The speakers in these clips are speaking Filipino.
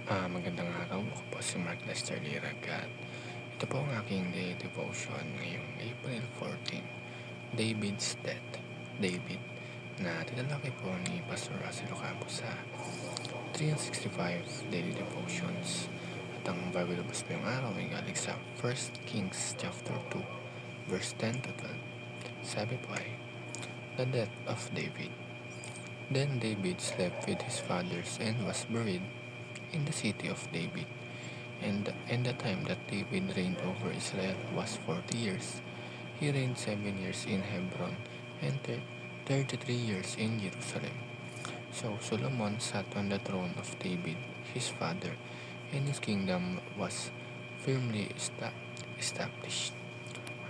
Magandang araw. Ako po si Mark Lester Lirag at ito po ang aking daily devotion ngayong April 14, David's Death. David, na tinalaki po ni Pastor Russell Ocampo sa 365 Daily Devotions. At ang Bible verse po yung araw ay galing sa 1 Kings chapter 2, verse 10 to 12. Sabi po ay, The Death of David. Then David slept with his fathers and was buried in the city of David. And the time that David reigned over Israel was 40 years. He reigned 7 years in Hebron and 33 years in Jerusalem. So Solomon sat on the throne of David, his father, and his kingdom was firmly established.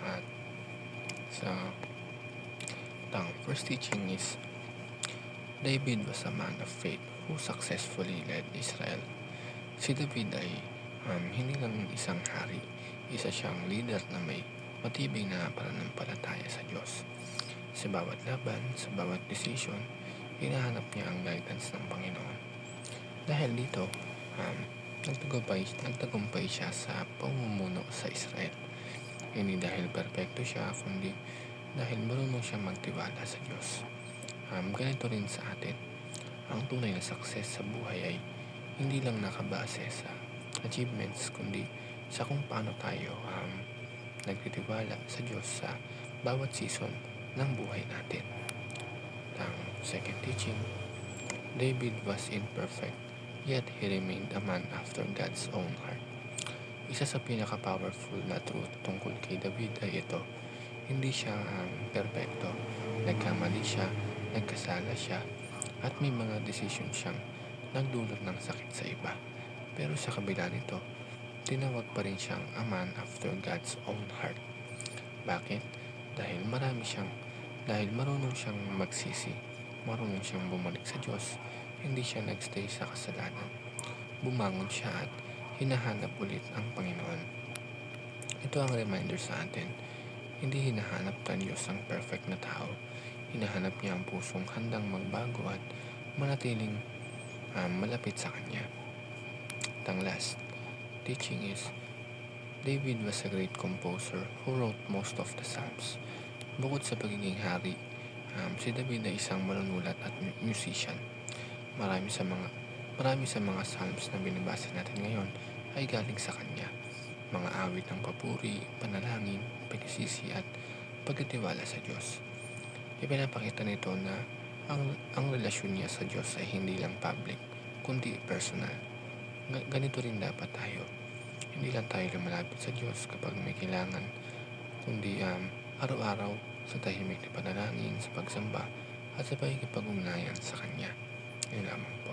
At ang first teaching is, David was a man of faith who successfully led Israel. Si David ay hindi lang isang hari, isa siyang leader na may matibay na pananampalataya sa Diyos. Sa bawat laban, sa bawat decision, hinahanap niya ang guidance ng Panginoon. Dahil dito, nagtagumpay siya sa pamumuno sa Israel. Hindi dahil perpekto siya, kundi dahil marunong siya magtiwala sa Diyos. Ganito rin sa atin. Ang tunay na success sa buhay ay hindi lang nakabase sa achievements, kundi sa kung paano tayo nagtitiwala sa Diyos sa bawat season ng buhay natin. Ang second teaching, David was imperfect, yet he remained a man after God's own heart. Isa sa pinaka-powerful na truth tungkol kay David ay ito. Hindi siya perpekto. Nagkamali siya, nagkasala siya, at may mga desisyon siyang nagdulot ng sakit sa iba. Pero sa kabila nito, tinawag pa rin siyang a man after God's own heart. Bakit? Dahil marunong siyang magsisi, marunong siyang bumalik sa Diyos, hindi siya nagstay sa kasalanan. Bumangon siya at hinahanap ulit ang Panginoon. Ito ang reminder sa atin, hindi hinahanap ng Diyos ang perfect na tao. Hinahanap niya ang pusong handang magbago at manatiling malapit sa Kanya. Ang last teaching is, David was a great composer who wrote most of the Psalms. Bukod sa pagiging hari, si David ay isang manunulat at musician. Marami sa mga Psalms na binabasa natin ngayon ay galing sa kanya. Mga awit ng papuri, panalangin, pagsisisi at pagtitiwala sa Diyos. Ipinapakita nito na ang relasyon niya sa Diyos ay hindi lang public, kundi personal. Ganito rin dapat tayo. Hindi lang tayo lumalapit sa Diyos kapag may kailangan, kundi araw-araw sa tahimik na panalangin, sa pagsamba, at sa pakikipag-ugnayan sa Kanya. Yun lamang po.